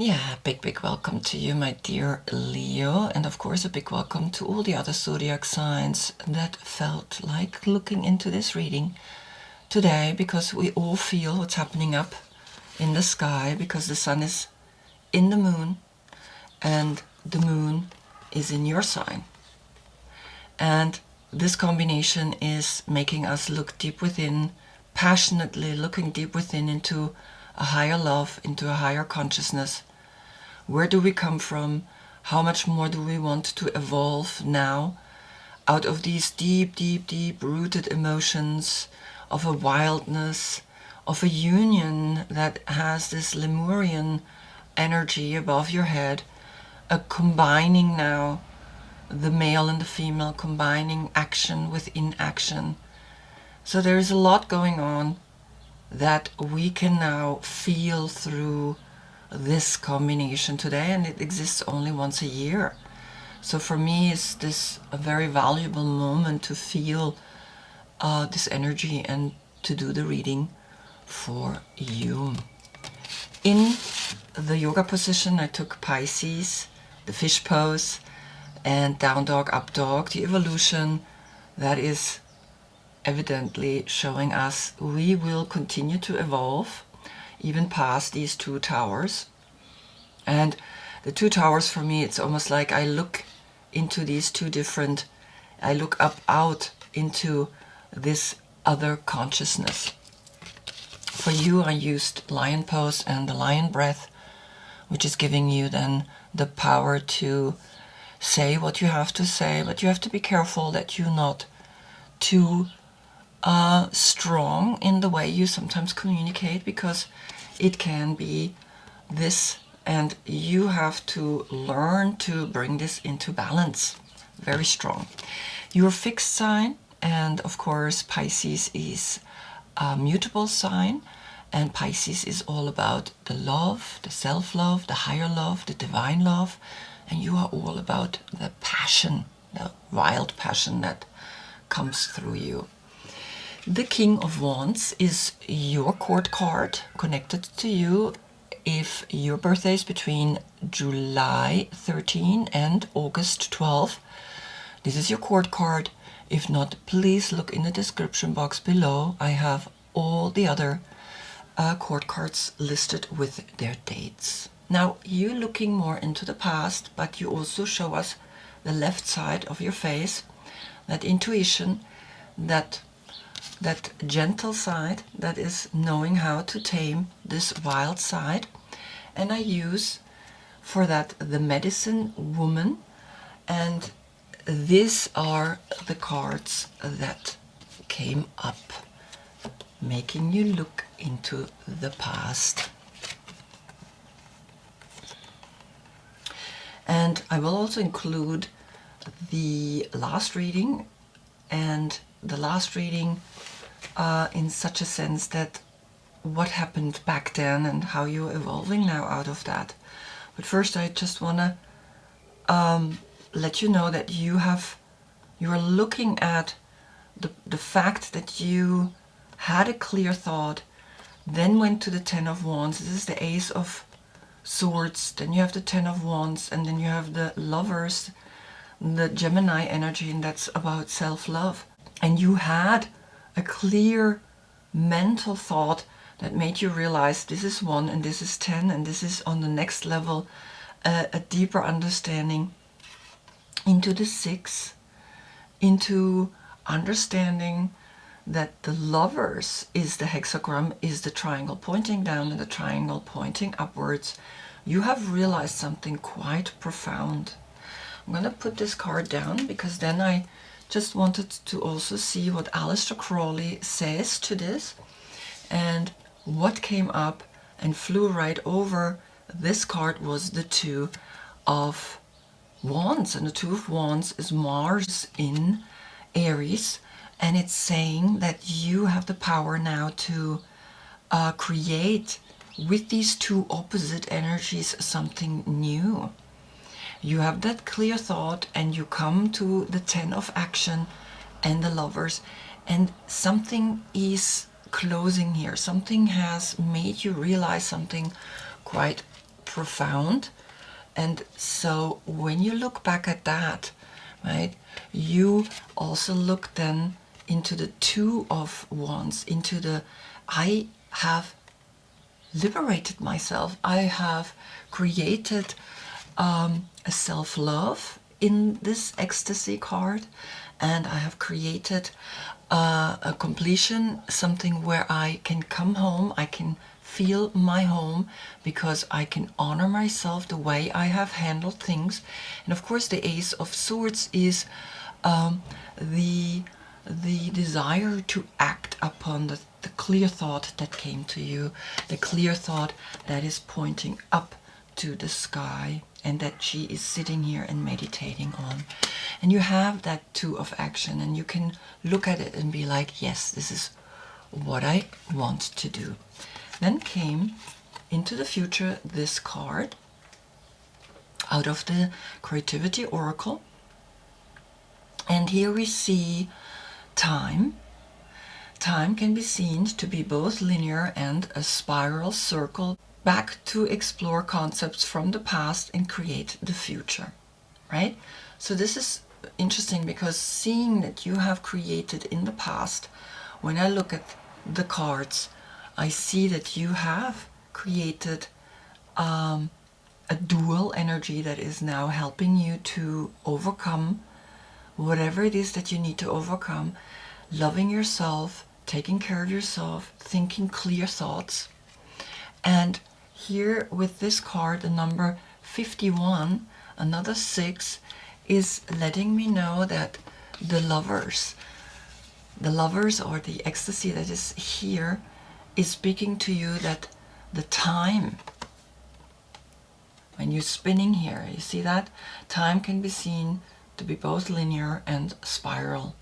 Yeah, big welcome to you, my dear Leo, and of course a big welcome to all the other zodiac signs that felt like looking into this reading today, because we all feel what's happening up in the sky, because the sun is in the moon and the moon is in your sign. And this combination is making us look deep within, passionately looking deep within into a higher love, into a higher consciousness. Where do we come from? How much more do we want to evolve now out of these deep rooted emotions of a wildness, of a union that has this Lemurian energy above your head, a combining now, the male and the female, combining action with inaction. So there is a lot going on that we can now feel through this combination today, and it exists only once a year. So for me, is this a very valuable moment to feel this energy and to do the reading for you. In the yoga position, I took Pisces, the fish pose, and down dog, up dog, the evolution that is evidently showing us we will continue to evolve even past these two towers. And the two towers, for me, it's almost like I look into these two different, I look up out into this other consciousness. For you, I used lion pose and the lion breath, which is giving you then the power to say what you have to say, but you have to be careful that you're not too strong in the way you sometimes communicate, because it can be this, and you have to learn to bring this into balance. Very strong. Your fixed sign, and of course Pisces is a mutable sign, and Pisces is all about the love, the self-love, the higher love, the divine love, and you are all about the passion, the wild passion that comes through you. The King of Wands is your court card connected to you if your birthday is between July 13 and August 12. This is your court card. If not, please look in the description box below. I have all the other court cards listed with their dates. Now, you're looking more into the past, but you also show us the left side of your face, that intuition, that gentle side that is knowing how to tame this wild side. And I use for that the medicine woman, and these are the cards that came up, making you look into the past. And I will also include the last reading, and the last reading in such a sense that what happened back then and how you're evolving now out of that. But first, I just want to let you know that you are looking at the fact that you had a clear thought, then went to the Ten of Wands. This is the Ace of Swords, then you have the Ten of Wands, and then you have the Lovers, the Gemini energy, and that's about self-love. And you had a clear mental thought that made you realize this is 1 and this is 10, and this is on the next level, a deeper understanding into the 6, into understanding that the Lovers is the hexagram, is the triangle pointing down and the triangle pointing upwards. You have realized something quite profound. I'm going to put this card down because then I just wanted to also see what Aleister Crowley says to this, and what came up and flew right over this card was the Two of Wands, and the Two of Wands is Mars in Aries, and it's saying that you have the power now to create with these two opposite energies something new. You have that clear thought and you come to the 10 of action and the Lovers, and something is closing here. Something has made you realize something quite profound. And so when you look back at that, right, you also look then into the Two of Wands, into the, I have liberated myself. I have created a self-love in this ecstasy card, and I have created a completion, something where I can come home, I can feel my home, because I can honor myself the way I have handled things. And of course the Ace of Swords is the desire to act upon the clear thought that came to you, the clear thought that is pointing up to the sky and that she is sitting here and meditating on. And you have that Two of Action, and you can look at it and be like, yes, this is what I want to do. Then came into the future this card out of the Creativity Oracle. And here we see time. Time can be seen to be both linear and a spiral circle back to explore concepts from the past and create the future, right? So this is interesting, because seeing that you have created in the past, when I look at the cards, I see that you have created a dual energy that is now helping you to overcome whatever it is that you need to overcome, loving yourself, taking care of yourself, thinking clear thoughts. And here with this card, the number 51, another 6, is letting me know that the lovers or the ecstasy that is here is speaking to you that the time, when you're spinning here, you see that? Time can be seen to be both linear and spiral.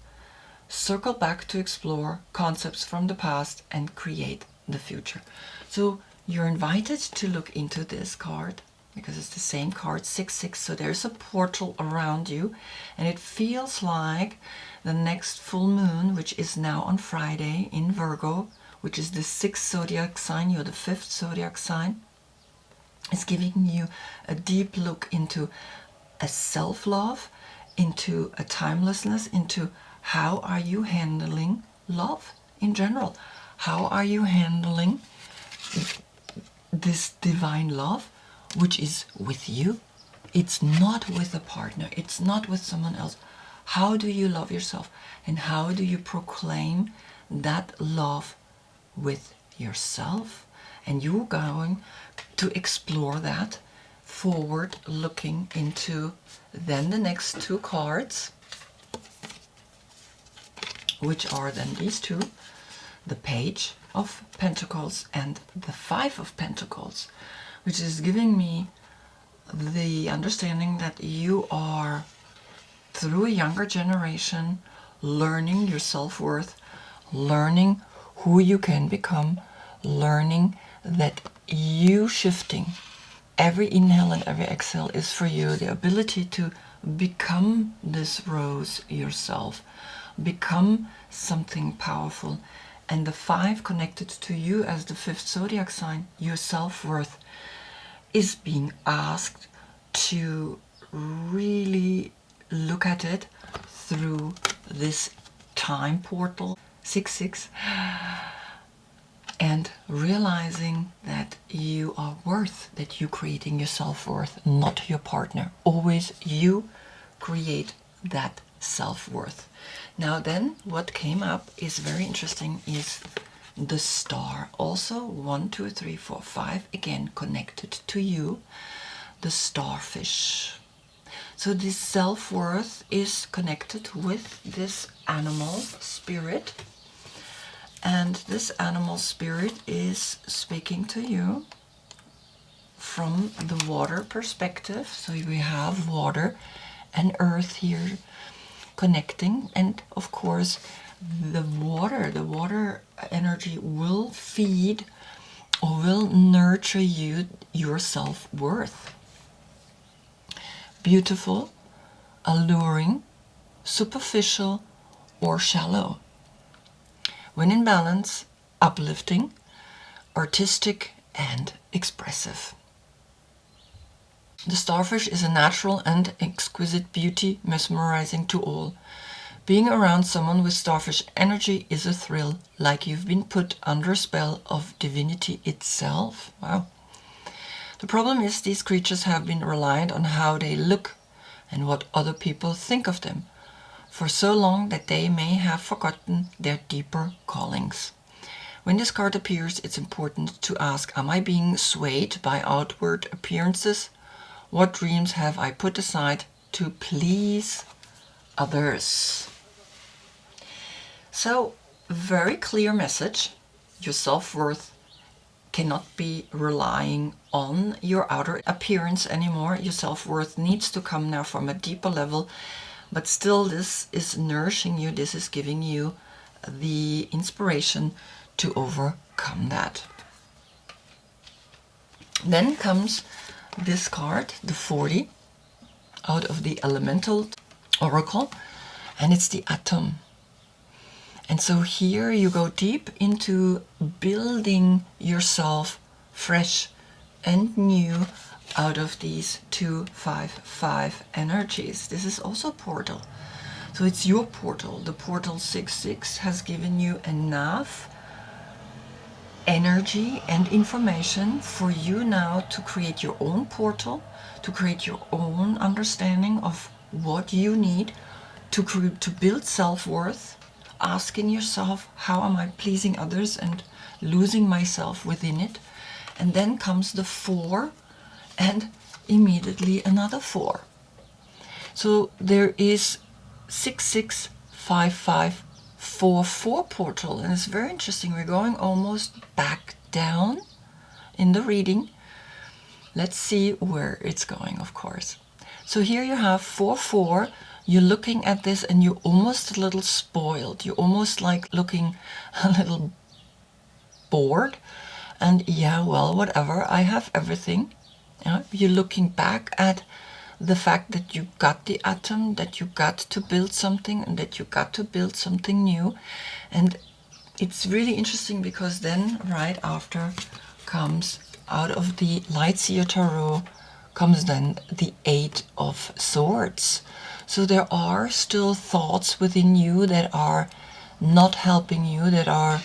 Circle back to explore concepts from the past and create the future. So you're invited to look into this card, because it's the same card, 6-6, so there's a portal around you, and it feels like the next full moon, which is now on Friday in Virgo, which is the 6th zodiac sign, you're the 5th zodiac sign, is giving you a deep look into a self-love, into a timelessness, into how are you handling love in general? How are you handling this divine love, which is with you? It's not with a partner, it's not with someone else. How do you love yourself, and how do you proclaim that love with yourself? And you're going to explore that forward, looking into then the next two cards, which are then these two, the Page of Pentacles and the Five of Pentacles, which is giving me the understanding that you are, through a younger generation, learning your self-worth, learning who you can become, learning that you shifting, every inhale and every exhale is for you, the ability to become this rose yourself, become something powerful. And the 5 connected to you as the 5th zodiac sign, your self-worth, is being asked to really look at it through this time portal, 6-6, and realizing that you are worth, that you creating your self-worth, not your partner. Always you create that self-worth. Now then, what came up is very interesting, is the star. Also 1, 2, 3, 4, 5, again connected to you, the starfish. So this self-worth is connected with this animal spirit, and this animal spirit is speaking to you from the water perspective. So we have water and earth here connecting, and of course the water energy will feed or will nurture you, your self-worth. Beautiful, alluring, superficial, or shallow. When in balance, uplifting, artistic, and expressive. The starfish is a natural and exquisite beauty, mesmerizing to all. Being around someone with starfish energy is a thrill, like you've been put under a spell of divinity itself. Wow. The problem is these creatures have been reliant on how they look and what other people think of them for so long that they may have forgotten their deeper callings. When this card appears, it's important to ask, am I being swayed by outward appearances? What dreams have I put aside to please others? So, very clear message. Your self-worth cannot be relying on your outer appearance anymore. Your self-worth needs to come now from a deeper level, but still this is nourishing you. This is giving you the inspiration to overcome that. Then comes this card, the 40, out of the Elemental Oracle, and it's the Atom. And so here you go deep into building yourself fresh and new out of these 2-5-5 energies. This is also a portal. So it's your portal. The portal 6-6 has given you enough energy and information for you now to create your own portal, to create your own understanding of what you need to build self-worth, asking yourself, how am I pleasing others and losing myself within it? And then comes the 4 and immediately another 4. So there is 6-6-5-5-4-4 portal, and it's very interesting. We're going almost back down in the reading. Let's see where it's going, of course. So here you have 4-4. You're looking at this and you're almost a little spoiled. You're almost like looking a little bored. And yeah, well, whatever, I have everything. You're looking back at the fact that you got the atom, that you got to build something, and that you got to build something new. And it's really interesting because then right after comes, out of the Lightseer Tarot, comes then the 8 of Swords. So there are still thoughts within you that are not helping you, that are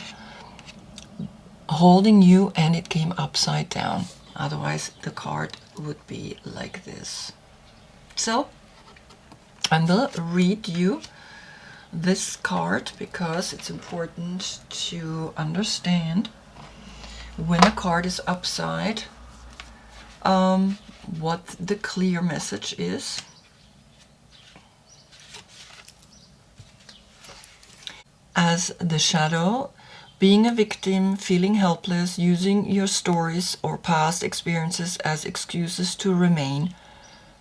holding you, and it came upside down. Otherwise the card would be like this. So I will read you this card because it's important to understand when a card is upside what the clear message is. As the shadow, being a victim, feeling helpless, using your stories or past experiences as excuses to remain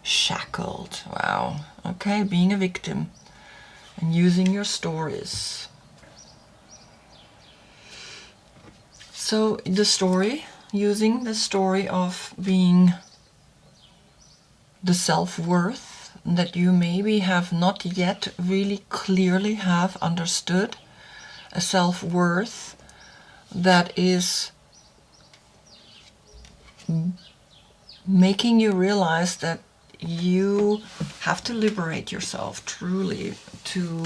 shackled. Wow. Okay, being a victim and using your stories. So the story, using the story of being the self-worth that you maybe have not yet really clearly have understood, a self-worth that is making you realize that you have to liberate yourself truly to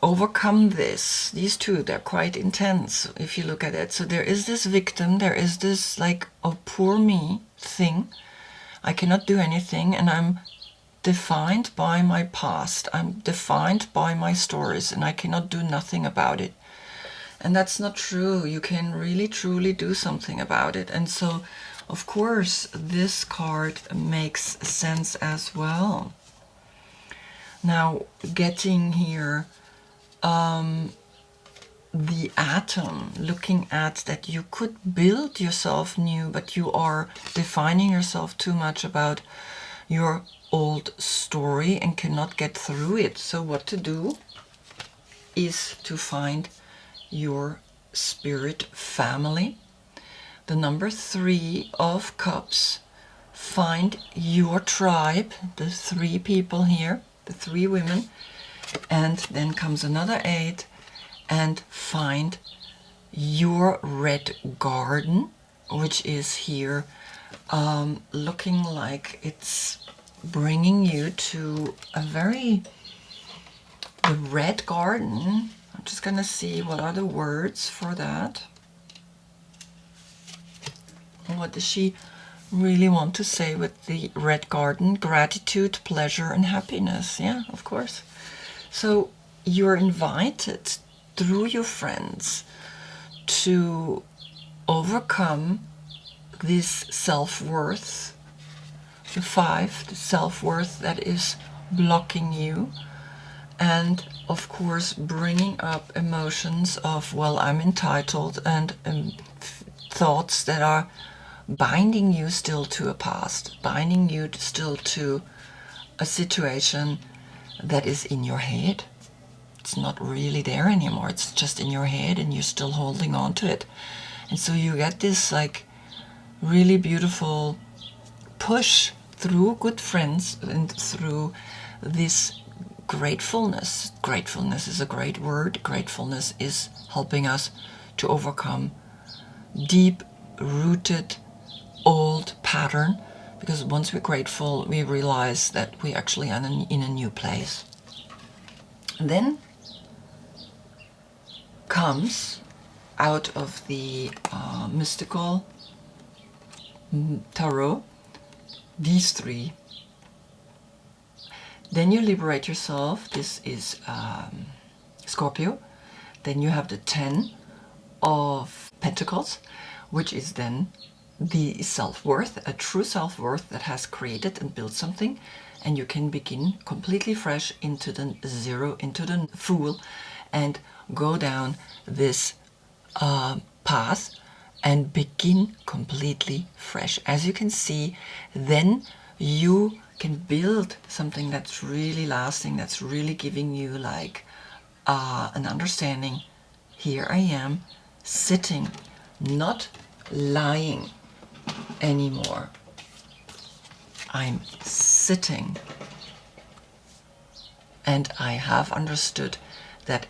overcome this. These two, they're quite intense if you look at it. So there is this victim, there is this like, oh, poor me thing. I cannot do anything, and I'm defined by my past. I'm defined by my stories, and I cannot do nothing about it. And that's not true. You can really truly do something about it. And so of course this card makes sense as well. Now getting here the atom, looking at that you could build yourself new, but you are defining yourself too much about your old story and cannot get through it. So what to do is to find your spirit family. The number 3 of Cups, find your tribe, the 3 people here, the 3 women, and then comes another 8, and find your red garden, which is here, looking like it's bringing you to a very, the red garden. I'm just gonna see what are the words for that. What does she really want to say with the red garden? Gratitude, pleasure, and happiness. Yeah, of course. So you're invited through your friends to overcome this self-worth, the 5, the self-worth that is blocking you, and of course bringing up emotions of, well, I'm entitled, and thoughts that are binding you still to a past, binding you still to a situation that is in your head. It's not really there anymore. It's just in your head and you're still holding on to it. And so you get this like really beautiful push through good friends and through this gratefulness. Gratefulness is a great word. Gratefulness is helping us to overcome deep-rooted old pattern, because once we're grateful, we realize that we actually are in a new place. And then comes out of the mystical tarot these 3. Then you liberate yourself. This is Scorpio. Then you have the 10 of Pentacles, which is then the self-worth, a true self-worth that has created and built something, and you can begin completely fresh into the 0, into the Fool, and go down this path and begin completely fresh. As you can see, then you can build something that's really lasting, that's really giving you like an understanding. Here I am sitting, not lying anymore. I'm sitting, and I have understood that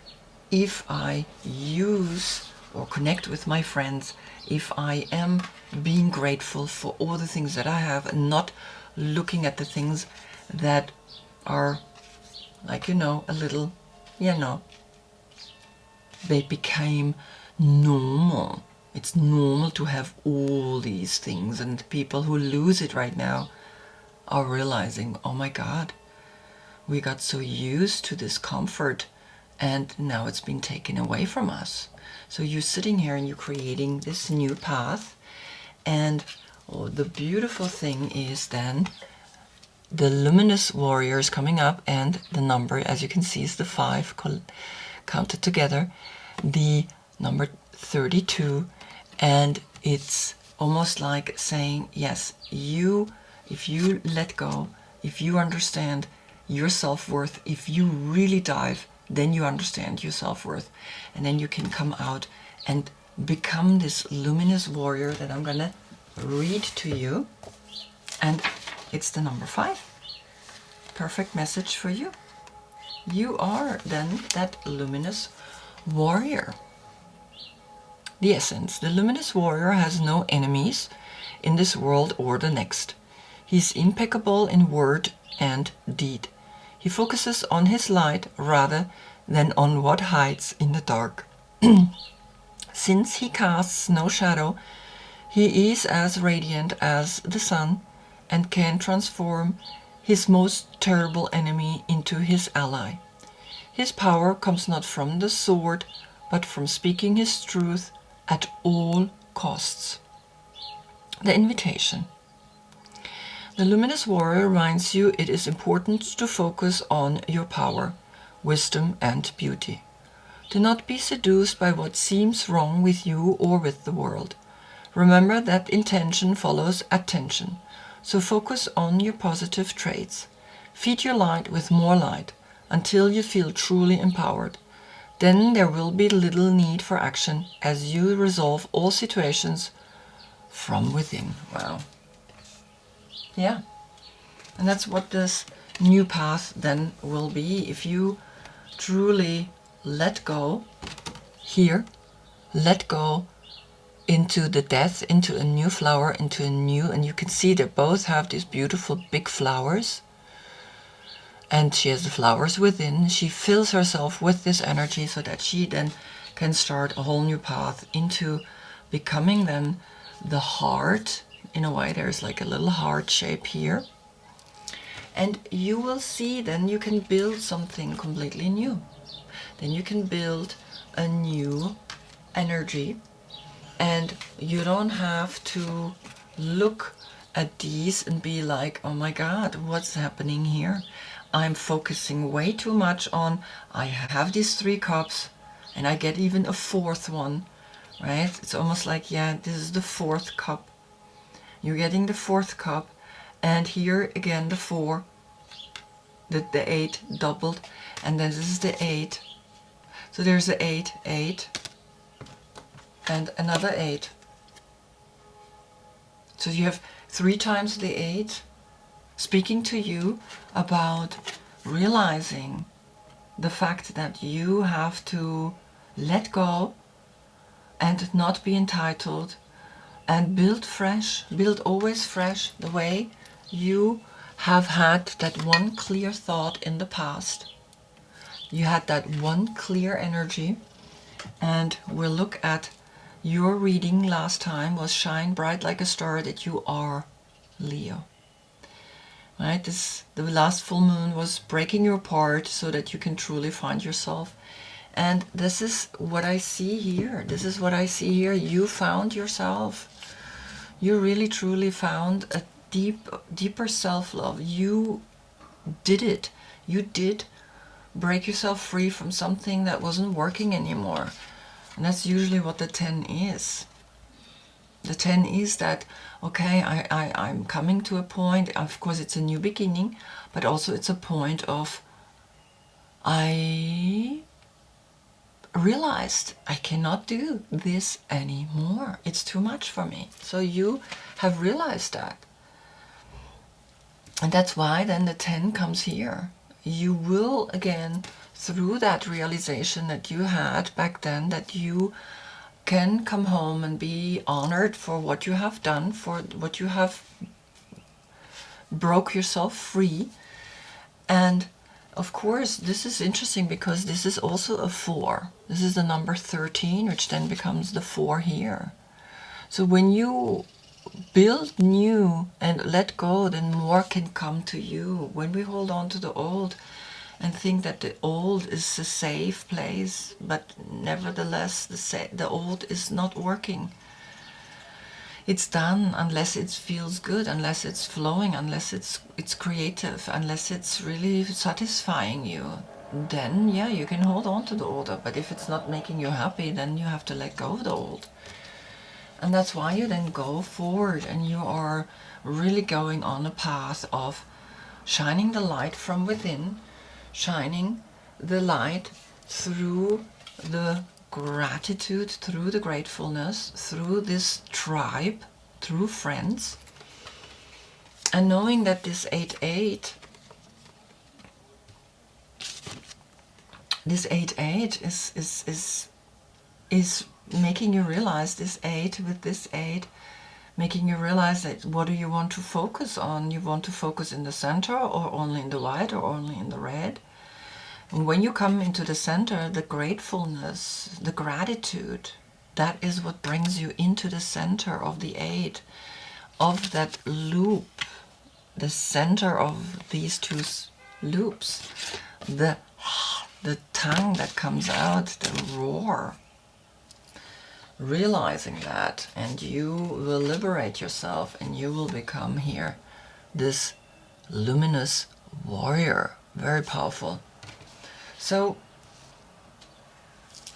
if I use or connect with my friends, if I am being grateful for all the things that I have and not looking at the things that are like, you know, a little, you know, they became normal. It's normal to have all these things, and people who lose it right now are realizing, oh my God, we got so used to this comfort and now it's been taken away from us. So you're sitting here and you're creating this new path, and the beautiful thing is then the luminous warrior is coming up, and the number, as you can see, is the 5 counted together, the number 32, and it's almost like saying, yes, if you let go, if you understand your self-worth, if you really dive, then you understand your self-worth, and then you can come out and become this luminous warrior that I'm gonna read to you, and it's the number 5. Perfect message for you. You are then that luminous warrior. The essence: the luminous warrior has no enemies in this world or the next. He's impeccable in word and deed. He focuses on his light rather than on what hides in the dark. Since he casts no shadow, he is as radiant as the sun and can transform his most terrible enemy into his ally. His power comes not from the sword, but from speaking his truth at all costs. The invitation. The luminous warrior reminds you it is important to focus on your power, wisdom, and beauty. Do not be seduced by what seems wrong with you or with the world. Remember that intention follows attention, so focus on your positive traits. Feed your light with more light until you feel truly empowered. Then there will be little need for action as you resolve all situations from within. Wow. Yeah. And that's what this new path then will be. If you truly let go here, let go into the death, into a new flower, into a new, and you can see they both have these beautiful big flowers. And she has the flowers within. She fills herself with this energy so that she then can start a whole new path into becoming then the heart. In a way, there's like a little heart shape here. And you will see then you can build something completely new. Then you can build a new energy, and you don't have to look at these and be like, oh my God, what's happening here? I'm focusing way too much on, I have these 3 cups and I get even a 4th one, right? It's almost like, yeah, this is the 4th cup. You're getting the 4th cup, and here again the 4, the 8 doubled, and then this is the 8. So there's the 8, 8, and another 8. So you have 3 times the 8 speaking to you about realizing the fact that you have to let go and not be entitled, and build fresh, build always fresh, the way you have had that one clear thought in the past. You had that one clear energy, and we'll look at your reading last time was shine bright like a star, that you are Leo. Right? The last full moon was breaking you apart so that you can truly find yourself. And this is what I see here. This is what I see here. You found yourself. You really truly found a deeper self-love. You did it. You did break yourself free from something that wasn't working anymore. And that's usually what the 10 is. The 10 is that, okay, I'm coming to a point, of course it's a new beginning, but also it's a point of, I realized I cannot do this anymore. It's too much for me. So you have realized that. And that's why then the 10 comes here. You will again, through that realization that you had back then, that you can come home and be honored for what you have done, for what you have broke yourself free. And of course, this is interesting because this is also a 4. This is the number 13, which then becomes the 4 here. So when you build new and let go, then more can come to you. When we hold on to the old and think that the old is a safe place, but nevertheless the old is not working. It's done unless it feels good, unless it's flowing, unless it's creative, unless it's really satisfying you. Then yeah, you can hold on to the old. But if it's not making you happy, then you have to let go of the old. And that's why you then go forward, and you are really going on a path of shining the light from within, shining the light through the gratitude, through the gratefulness, through this tribe, through friends, and knowing that this 8-8, this 8-8 is making you realize, this 8 with this 8, making you realize that what do you want to focus on? You want to focus in the center, or only in the white, or only in the red? And when you come into the center, the gratefulness, the gratitude, that is what brings you into the center of the 8, of that loop, the center of these 2 loops, the tongue that comes out, the roar. Realizing that, and you will liberate yourself, and you will become here this luminous warrior. Very powerful. So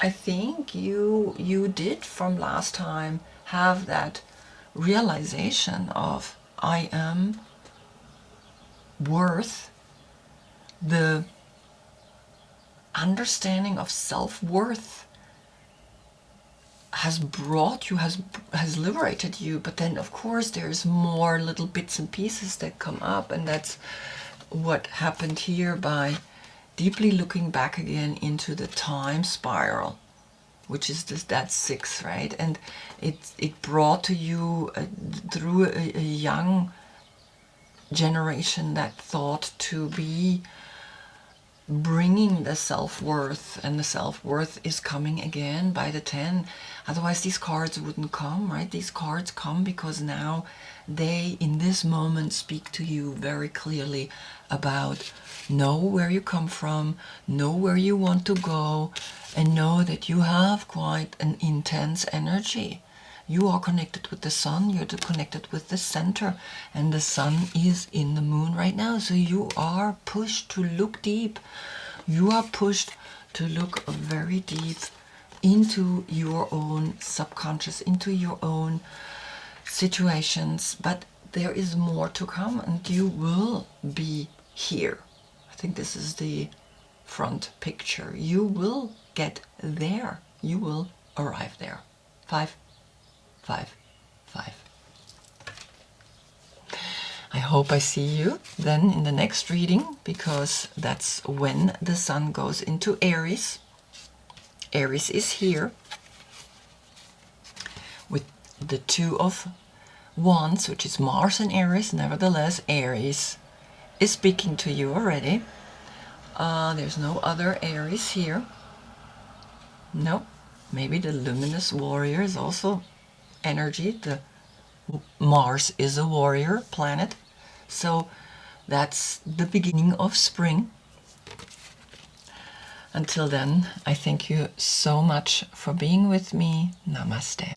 I think you did from last time have that realization of, I am worth, the understanding of self-worth has brought you, has liberated you. But then of course there's more little bits and pieces that come up, and that's what happened here by deeply looking back again into the time spiral. which is just that 6, right? And it brought to you through a young generation that thought to be bringing the self-worth, and the self-worth is coming again by the 10. Otherwise these cards wouldn't come, right? These cards come because now they in this moment speak to you very clearly about know where you come from, know where you want to go, and know that you have quite an intense energy. You are connected with the sun, you're connected with the center, and the sun is in the moon right now. So you are pushed to look deep. You are pushed to look very deep into your own subconscious, into your own situations. But there is more to come, and you will be here. I think this is the front picture. You will get there. You will arrive there. 5, 5, 5. I hope I see you then in the next reading, because that's when the sun goes into Aries. Aries is here with the 2 of Wands, which is Mars and Aries. Nevertheless, Aries is speaking to you already. There's no other Aries here. No, maybe the luminous warrior is also energy. The Mars is a warrior planet, so that's the beginning of spring. Until then, I thank you so much for being with me. Namaste.